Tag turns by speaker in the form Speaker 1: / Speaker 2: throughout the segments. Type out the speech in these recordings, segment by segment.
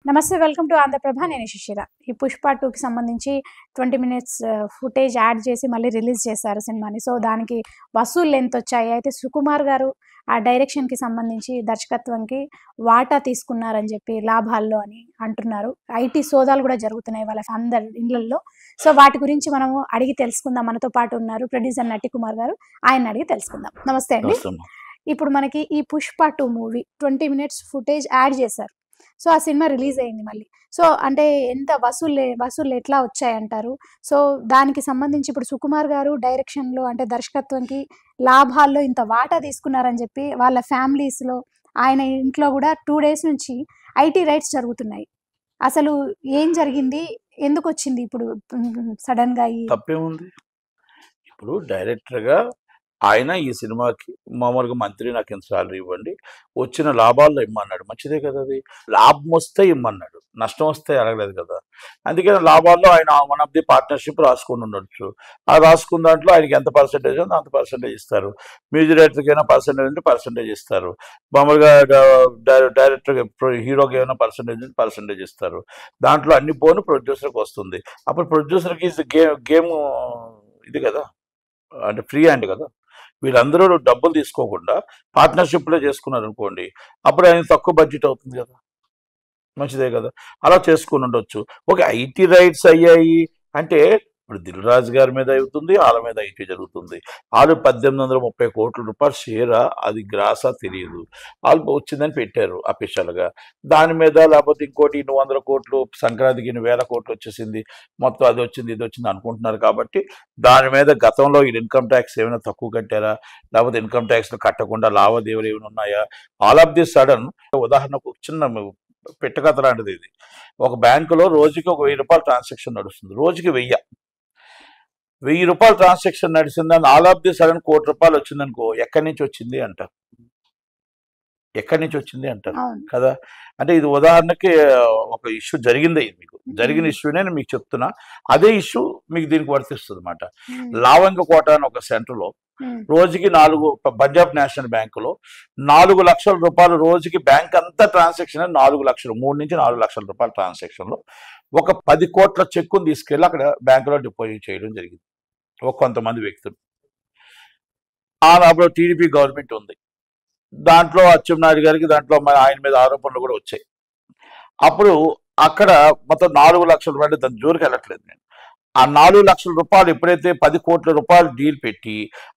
Speaker 1: నమస్తే, welcome to Andhraprabha. నేను శిశిర. ఈ పుష్ప 2కి సంబంధించి 20 మినిట్స్ ఫుటేజ్ యాడ్ చేసి మళ్ళీ రిలీజ్ చేశారు సినిమాని. సో దానికి వసూళ్ళు ఎంత వచ్చాయి, అయితే సుకుమార్ గారు ఆ డైరెక్షన్కి సంబంధించి దర్శకత్వంకి వాటా తీసుకున్నారని చెప్పి లాభాల్లో అని అంటున్నారు. ఐటీ సోదాలు కూడా జరుగుతున్నాయి వాళ్ళ అందరి ఇళ్లలో. సో వాటి గురించి మనము అడిగి తెలుసుకుందాం. మనతో పాటు ఉన్నారు ప్రొడ్యూసర్ నటి కుమార్ గారు, ఆయన అడిగి తెలుసుకుందాం. నమస్తే అండి. ఇప్పుడు మనకి ఈ Pushpa 2 movie 20 minutes footage add చేశారు. సో ఆ సినిమా రిలీజ్ అయింది మళ్ళీ. సో అంటే ఎంత వసూళ్ళు ఎట్లా వచ్చాయంటారు? సో దానికి సంబంధించి ఇప్పుడు సుకుమార్ గారు డైరెక్షన్లో అంటే దర్శకత్వంకి లాభాల్లో ఇంత వాటా తీసుకున్నారని చెప్పి వాళ్ళ ఫ్యామిలీస్లో, ఆయన ఇంట్లో కూడా 2 డేస్ నుంచి ఐటీ రైట్స్ జరుగుతున్నాయి. అసలు ఏం జరిగింది, ఎందుకు వచ్చింది ఇప్పుడు సడన్గా? ఈ
Speaker 2: తప్పేముంది? ఇప్పుడు డైరెక్టర్గా ఆయన ఈ సినిమాకి మామూలుగా మంత్రి నాకు ఇంత సాలరీ ఇవ్వండి, వచ్చిన లాభాల్లో ఇమ్మన్నాడు. మంచిదే కదా, అది లాభం వస్తే ఇమ్మన్నాడు, నష్టం వస్తే అడగలేదు కదా. అందుకని లాభాల్లో ఆయన వన్ ఆఫ్ ది పార్ట్నర్షిప్ రాసుకుని ఉండొచ్చు. ఆ రాసుకున్న దాంట్లో ఆయనకి ఎంత పర్సెంటేజ్ ఉందో అంత పర్సెంటేజ్ ఇస్తారు. మ్యూజిక్ డైరెక్టర్కి అయినా పర్సెంటేజ్ అంటే పర్సెంటేజ్ ఇస్తారు. మామూలుగా డైరెక్టర్ హీరోకి ఏమైనా పర్సెంటేజ్ ఇస్తారు. దాంట్లో అన్ని పోను ప్రొడ్యూసర్కి వస్తుంది. అప్పుడు ప్రొడ్యూసర్కి గేమ్ ఇది కదా, అంటే ఫ్రీ హ్యాండ్ కదా. వీళ్ళందరూ డబ్బులు తీసుకోకుండా పార్ట్నర్షిప్లో చేసుకున్నారు అనుకోండి, అప్పుడు ఆయన తక్కువ బడ్జెట్ అవుతుంది కదా, మంచిదే కదా. అలా చేసుకుని ఉండొచ్చు. ఓకే, ఐటీ రైట్స్ అయ్యాయి అంటే ఇప్పుడు దిల్ రాజు గారి మీద అవుతుంది, వాళ్ళ మీద ఐటీ జరుగుతుంది. వాళ్ళు 1830 కోట్ల రూపాయలు షేరా, అది గ్రాసా తెలియదు, వాళ్ళు వచ్చిందని పెట్టారు అఫీషియల్గా. దాని మీద లేకపోతే ఇంకోటి 100 కోట్లు సంక్రాంతికి 1000 కోట్లు వచ్చేసింది, మొత్తం అది వచ్చింది ఇది వచ్చింది అనుకుంటున్నారు. కాబట్టి దాని మీద గతంలో ఈ ఇన్కమ్ ట్యాక్స్ ఏమైనా తక్కువ కట్టారా, లేకపోతే ఇన్కమ్ ట్యాక్స్లు కట్టకుండా లావాదేవీలు ఏమైనా ఉన్నాయా, ఆల్ ఆఫ్ ది సడన్. ఉదాహరణకు చిన్న పెట్టకథ లాంటిది ఇది. ఒక బ్యాంకులో రోజుకి ఒక 1000 రూపాయల ట్రాన్సాక్షన్ నడుస్తుంది, రోజుకి 1000 రూపాయల ట్రాన్సాక్షన్ నడిచిందని ఆల్ ఆఫ్ ది సడన్ ₹1,00,00,000 వచ్చిందనుకో, ఎక్కడి నుంచి వచ్చింది అంటారు, ఎక్కడి నుంచి వచ్చింది అంటారు కదా. అంటే ఇది ఉదాహరణకి ఒక ఇష్యూ జరిగిందే, మీకు జరిగిన ఇష్యూనే నేను మీకు చెప్తున్నా. అదే ఇష్యూ మీకు దీనికి వర్తిస్తుంది అనమాట. లావంగకోట అని ఒక సెంటర్లో రోజుకి పంజాబ్ నేషనల్ బ్యాంకులో 4 లక్షల రూపాయలు రోజుకి, బ్యాంక్ అంతా ట్రాన్సాక్షన్ 4 లక్షలు, 3 నుంచి 4 లక్షల రూపాయల ట్రాన్సాక్షన్లో ఒక 10 కోట్ల చెక్కును తీసుకెళ్ళి అక్కడ బ్యాంకులో డిపాజిట్ చేయడం జరిగింది ఒక కొంతమంది వ్యక్తులు. అప్పుడు టీడీపీ గవర్నమెంట్ ఉంది, దాంట్లో అచ్చెన్నాయుడు గారికి దాంట్లో ఆయన మీద ఆరోపణలు కూడా వచ్చాయి. అప్పుడు అక్కడ మొత్తం 4 లక్షల రూపాయలు, దాని జోలికి వెళ్ళట్లేదు నేను. ఆ 4 లక్షల రూపాయలు ఎప్పుడైతే 10 కోట్ల రూపాయలు డీల్ పెట్టి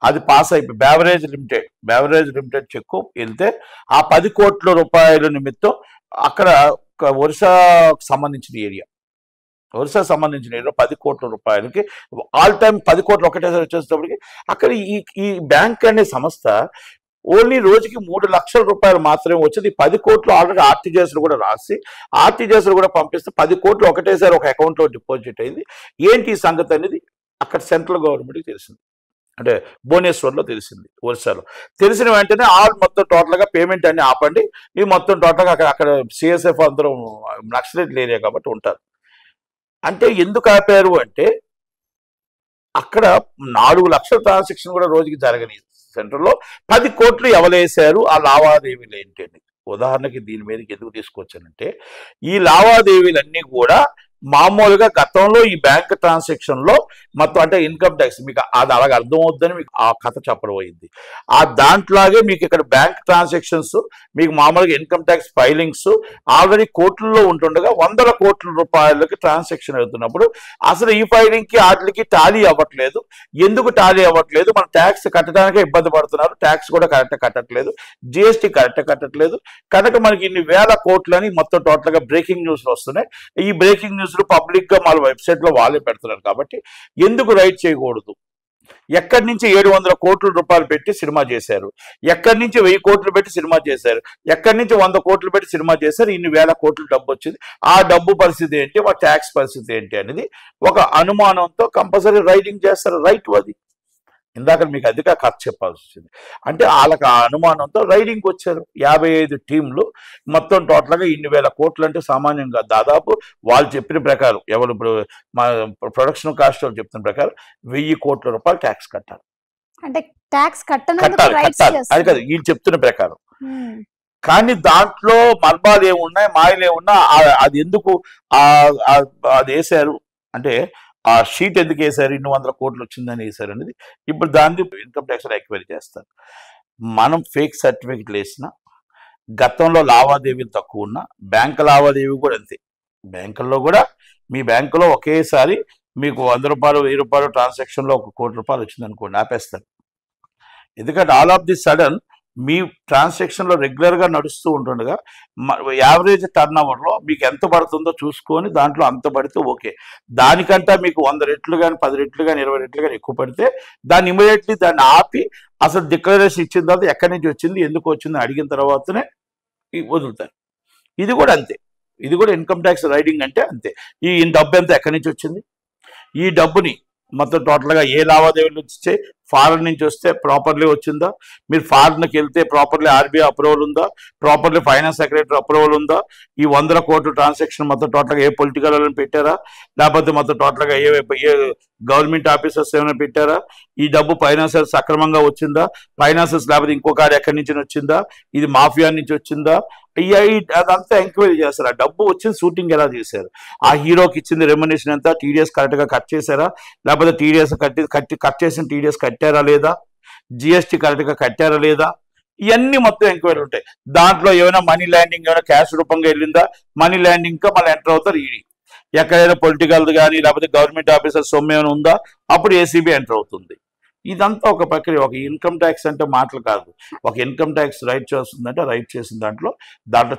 Speaker 2: అది పాస్ అయిపోయి బేవరేజ్ లిమిటెడ్ చెక్కు వెళ్తే, ఆ 10 కోట్ల రూపాయల నిమిత్తం అక్కడ ఒరిస్సాకు సంబంధించిన ఏరియా 10 కోట్ల రూపాయలకి ఆల్ టైమ్ 10 కోట్లు ఒకటేసారి వచ్చేటప్పటికి అక్కడ ఈ బ్యాంక్ అనే సంస్థ ఓన్లీ రోజుకి 3 లక్షల రూపాయలు మాత్రమే వచ్చేది. 10 కోట్లు ఆల్రెడీ ఆర్టీజీఎస్లు కూడా రాసి, ఆర్టీజీఎస్లు కూడా పంపిస్తే 10 కోట్లు ఒకటేసారి ఒక అకౌంట్లో డిపాజిట్ అయింది. ఏంటి ఈ సంగతి అనేది అక్కడ సెంట్రల్ గవర్నమెంట్కి తెలిసింది, అంటే భువనేశ్వర్లో తెలిసింది, ఒరిస్సాలో. తెలిసిన వెంటనే మొత్తం టోటల్గా పేమెంట్ అన్ని ఆపండి, ఈ మొత్తం టోటల్గా అక్కడ సిఎస్ఎఫ్ అందరూ నక్సలైట్ ఏరియా కాబట్టి ఉంటారు. అంటే ఎందుకు ఆపారు అంటే అక్కడ 4 లక్షల ట్రాన్సాక్షన్ కూడా రోజుకి జరగని సెంటర్లో 10 కోట్లు ఎవలేశారు, ఆ లావాదేవీలు ఏంటి అని. ఉదాహరణకి దీని మీదకి ఎందుకు తీసుకొచ్చానంటే, ఈ లావాదేవీలన్నీ కూడా మామూలుగా గతంలో ఈ బ్యాంక్ ట్రాన్సాక్షన్లో మొత్తం అంటే ఇన్కమ్ ట్యాక్స్, మీకు అది అలాగ అర్థమవుద్దని మీకు ఆ కథ చెప్పడం అయింది. ఆ దాంట్లాగే మీకు ఇక్కడ బ్యాంక్ ట్రాన్సాక్షన్స్, మీకు మామూలుగా ఇన్కమ్ ట్యాక్స్ ఫైలింగ్స్ ఆల్రెడీ కోట్లలో ఉంటుండగా 100 కోట్ల రూపాయలకి ట్రాన్సాక్షన్ అవుతున్నప్పుడు అసలు ఈ ఫైలింగ్కి వాటికి టాలీ అవ్వట్లేదు. ఎందుకు టాలీ అవ్వట్లేదు? మన ట్యాక్స్ కట్టడానికే ఇబ్బంది పడుతున్నారు, ట్యాక్స్ కూడా కరెక్ట్ కట్టట్లేదు, జిఎస్టీ కరెక్ట్ కట్టట్లేదు. కనుక మనకి ఇన్ని 1000 కోట్లని మొత్తం టోటల్గా బ్రేకింగ్ న్యూస్లు వస్తున్నాయి. ఈ బ్రేకింగ్ న్యూస్ పబ్లిక్ గా వాళ్ళ వెబ్సైట్ లో వాళ్ళే పెడుతున్నారు. కాబట్టి ఎందుకు రైట్ చేయకూడదు? ఎక్కడి నుంచి 700 కోట్ల రూపాయలు పెట్టి సినిమా చేశారు, ఎక్కడి నుంచి 1000 కోట్లు పెట్టి సినిమా చేశారు, ఎక్కడి నుంచి 100 కోట్లు పెట్టి సినిమా చేశారు, ఇన్ని 1000 కోట్ల డబ్బు వచ్చింది. ఆ డబ్బు పరిస్థితి ఏంటి, ఆ ట్యాక్స్ పరిస్థితి ఏంటి అనేది ఒక అనుమానంతో కంపల్సరీ రైటింగ్ చేస్తారు. రైట్, అది ఇందాక మీకు అధిక ఖర్చు చెప్పాల్సి వచ్చింది. అంటే వాళ్ళకి ఆ అనుమానంతో రైడింగ్కి వచ్చారు 55 టీంలు, మొత్తం టోటల్గా ఇన్ని 1000 కోట్లు అంటే సామాన్యంగా దాదాపు వాళ్ళు చెప్పిన ప్రకారం, ఎవరు ఇప్పుడు మా ప్రొడక్షన్ కాస్ట్ వాళ్ళు చెప్తున్న ప్రకారం 1000 కోట్ల రూపాయలు ట్యాక్స్ కట్టాలి.
Speaker 1: అంటే ట్యాక్స్ కట్టాలి,
Speaker 2: అది కాదు వీళ్ళు చెప్తున్న ప్రకారం. కానీ దాంట్లో మర్మాలు ఏమున్నాయి, మాయలు ఏమున్నా అది ఎందుకు అది వేశారు అంటే ఆ షీట్ ఎందుకు వేశారు, 200 కోట్లు వచ్చిందని వేశారు అనేది ఇప్పుడు దాన్ని ఇన్కమ్ ట్యాక్స్ ఎంక్వైరీ చేస్తారు. మనం ఫేక్ సర్టిఫికెట్లు వేసిన, గతంలో లావాదేవీలు తక్కువ ఉన్న, బ్యాంకు లావాదేవీ కూడా అంతే. బ్యాంకుల్లో కూడా మీ బ్యాంకులో ఒకేసారి మీకు 100 రూపాయలు 1000 రూపాయలు ట్రాన్సాక్షన్లో 1 కోటి రూపాయలు వచ్చింది అనుకోండి, ఆపేస్తారు. ఎందుకంటే ఆల్ ఆఫ్ ది సడన్ మీ ట్రాన్సాక్షన్లో రెగ్యులర్గా నడుస్తూ ఉంటుండగా యావరేజ్ టర్న్ ఓవర్లో మీకు ఎంత పడుతుందో చూసుకొని దాంట్లో అంత పడితే ఓకే. దానికంటే మీకు 100 రెట్లు కానీ 10 రెట్లు కానీ 20 రెట్లు కానీ ఎక్కువ పడితే దాన్ని ఇమీడియట్లీ దాన్ని ఆపి అసలు డిక్లరేషన్ ఇచ్చిన తర్వాత ఎక్కడి నుంచి వచ్చింది, ఎందుకు వచ్చింది అడిగిన తర్వాతనే వదులుతారు. ఇది కూడా అంతే. ఇది కూడా ఇన్కమ్ ట్యాక్స్ రైడింగ్ అంటే అంతే. ఈ డబ్బు ఎంత ఎక్కడి నుంచి వచ్చింది, ఈ డబ్బుని మొత్తం టోటల్గా ఏ లావాదేవీలు వచ్చే, ఫారెన్ నుంచి వస్తే ప్రాపర్లీ వచ్చిందా, మీరు ఫారెన్కి వెళ్తే ప్రాపర్లీ ఆర్బీఐ అప్రూవల్ ఉందా, ప్రాపర్లీ ఫైనాన్స్ సెక్రటరీ అప్రూవల్ ఉందా, ఈ 100 కోట్ల ట్రాన్సాక్షన్ మొత్తం టోటల్గా ఏ పొలిటికల్ వాళ్ళని పెట్టారా, లేకపోతే మొత్తం టోటల్గా ఏ గవర్నమెంట్ ఆఫీసర్స్ ఏమైనా పెట్టారా, ఈ డబ్బు ఫైనాన్సర్స్ సక్రమంగా వచ్చిందా, ఫైనాన్సర్స్ లేకపోతే ఇంకొక ఎక్కడి నుంచి వచ్చిందా, ఇది మాఫియా నుంచి వచ్చిందా, అదంతా ఎంక్వైరీ చేస్తారు. ఆ డబ్బు వచ్చింది షూటింగ్ ఎలా చేశారు, ఆ హీరోకి ఇచ్చింది రెమ్యునరేషన్ ఎంత, టీడీఎస్ కరెక్ట్గా కట్ చేశారా, లేకపోతే టీడీఎస్ కట్ చేసిన టీడీఎస్ కట్టారా లేదా, జిఎస్టీ కరెక్ట్గా కట్టారా లేదా, ఇవన్నీ మొత్తం ఎంక్వైరీ ఉంటాయి. దాంట్లో ఏమైనా మనీ ల్యాండింగ్ ఏమైనా క్యాష్ రూపంగా వెళ్ళిందా, మనీ ల్యాండింగ్ కా మళ్ళీ ఎంటర్ అవుతారు ఈడీ. ఎక్కడైనా పొలిటికల్ కానీ లేకపోతే గవర్నమెంట్ ఆఫీసర్ సొమ్ము ఏమైనా ఉందా, అప్పుడు ఏసీబీ ఎంటర్ అవుతుంది. ఇదంతా ఒక ప్రక్రియ. ఒక ఇన్కమ్ ట్యాక్స్ అంటే మాటలు కాదు. ఒక ఇన్కమ్ ట్యాక్స్ రైట్ చేస్తుందంటే రైట్ చేసిన దాంట్లో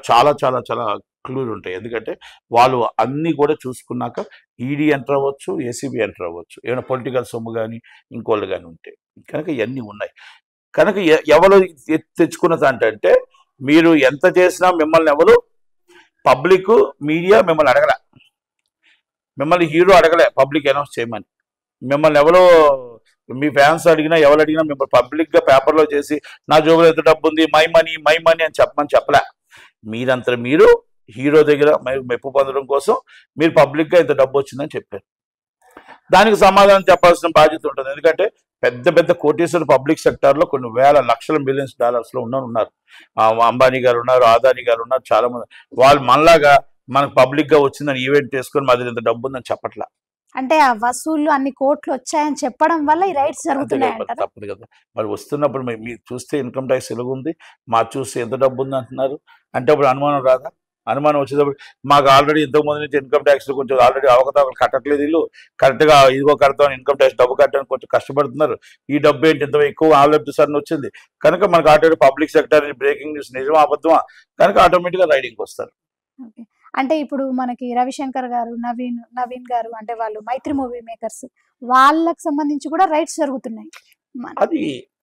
Speaker 2: చాలా చాలా చాలా క్లూలు ఉంటాయి. ఎందుకంటే వాళ్ళు అన్నీ కూడా చూసుకున్నాక ఈడీ ఎంటర్ అవ్వచ్చు, ఏసీబీ ఎంటర్ అవ్వచ్చు, ఏమైనా పొలిటికల్ సొమ్ము కానీ ఇంకోళ్ళు కానీ ఉంటే. కనుక ఇవన్నీ ఉన్నాయి. కనుక ఎవరు తెచ్చుకున్నది అంటే మీరు ఎంత చేసినా మిమ్మల్ని ఎవరు పబ్లిక్ మీడియా మిమ్మల్ని అడగలే, మిమ్మల్ని హీరో అడగలే పబ్లిక్ అనౌన్స్ చేయమని. మిమ్మల్ని ఎవరో మీ ఫ్యాన్స్ అడిగినా ఎవరు అడిగినా మిమ్మల్ని పబ్లిక్గా పేపర్లో చేసి నా జోబులో ఎంత డబ్బు ఉంది, మై మనీ అని చెప్పలే. మీరంతా మీరు హీరో దగ్గర మెప్పు పొందడం కోసం మీరు పబ్లిక్గా ఇంత డబ్బు వచ్చిందని చెప్పారు. దానికి సమాధానం చెప్పాల్సిన బాధ్యత ఉంటుంది. ఎందుకంటే పెద్ద పెద్ద కోటీశ్వరులు పబ్లిక్ సెక్టార్లో కొన్ని వేల లక్షల మిలియన్స్ డాలర్స్లో ఉన్నారు. అంబానీ గారు ఉన్నారు, అదానీ గారు ఉన్నారు, చాలా మంది. వాళ్ళు మనలాగా మనకు పబ్లిక్గా వచ్చిందని ఈవెంట్ చేసుకొని మా దగ్గర ఇంత డబ్బు ఉందని చెప్పట్లా.
Speaker 1: అంటే ఆ వసూళ్లు అన్ని కోట్లు వచ్చాయని చెప్పడం వల్ల ఈ రైట్స్ జరుగుతున్నాయి.
Speaker 2: తప్పదు కదా. మరి వస్తున్నప్పుడు మీరు చూస్తే ఇన్కమ్ ట్యాక్స్ ఎలాగుంది, మా చూస్తే ఎంత డబ్బు ఉంది అంటున్నారు అంటే అప్పుడు అనుమానం రాదా? అనుమానం వచ్చేటప్పుడు మాకు ఆల్రెడీ ఇంతకుముందు నుంచి ఇన్కమ్ ట్యాక్స్ కొంచెం ఆల్రెడీ అవకతవకలు కట్టట్లేదు, వీళ్ళు కరెక్ట్గా ఇదిగో కడతామని ఇన్కమ్ ట్యాక్స్ డబ్బు కట్టడానికి కొంచెం కష్టపడుతున్నారు, ఈ డబ్బు ఏంటి ఇంత ఎక్కువ ఆల్రెడీ సడన్ వచ్చింది కనుక మనకు automatic public sector breaking news నిజమా అబద్ధమా కనుక ఆటోమేటిక్గా రైడింగ్ వస్తారు.
Speaker 1: అంటే ఇప్పుడు మనకి రవిశంకర్ గారు, నవీన్ గారు అంటే వాళ్ళు మైత్రి మూవీ మేకర్స్, వాళ్ళకి సంబంధించి కూడా రైట్స్ జరుగుతున్నాయి.
Speaker 2: అది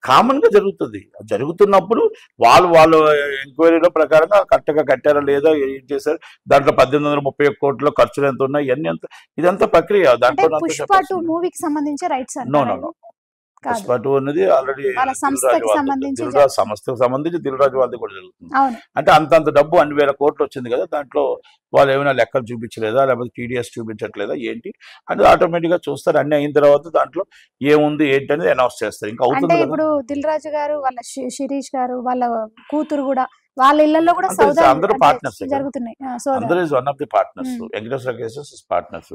Speaker 2: కామన్ గా జరుగుతుంది. జరుగుతున్నప్పుడు వాళ్ళు ఎంక్వైరీలో ప్రకారంగా కరెక్ట్గా కట్టారా లేదా, ఏం చేశారు, దాంట్లో 1831 కోట్ల ఖర్చులు ఎంత ఉన్నాయి, ఇవన్నీ ఎంత, ఇదంతా ప్రక్రియ. దాంట్లో
Speaker 1: పుష్ప 2 మూవీకి సంబంధించి రైట్స్
Speaker 2: నో పుష్ప 2 అనేది ఆల్రెడీ సంస్థకు సంబంధించి దిల్ రాజు వాళ్ళది కూడా జరుగుతుంది. అంటే అంత డబ్బు 2,000 కోట్లు వచ్చింది కదా, దాంట్లో వాళ్ళు ఏమైనా లెక్కలు చూపించలేదా, లేకపోతే టీడీఎస్ చూపించట్లేదా ఏంటి అనేది ఆటోమేటిక్ గా చూస్తారు. అన్ని అయిన తర్వాత దాంట్లో ఏముంది ఏంటి అనేది అనౌన్స్ చేస్తారు. ఇంకా అవుతుంది.
Speaker 1: ఇప్పుడు దిల్ రాజు గారు వాళ్ళ శిరీష్ గారు వాళ్ళ కూతురు కూడా వాళ్ళ ఇళ్లలో కూడా
Speaker 2: అందరూ పార్ట్నర్స్
Speaker 1: జరుగుతున్నాయి.
Speaker 2: అందరూ is one of the partners. Venkateswara కేసెస్ పార్ట్నర్స్,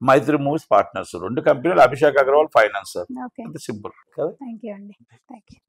Speaker 2: మైత్రి మూవీస్ పార్ట్నర్స్, 2 కంపెనీలు, అభిషేక్ అగర్వాల్ ఫైనాన్సర్. సింపుల్ కదా.
Speaker 1: థ్యాంక్ యూ అండి. Thank you.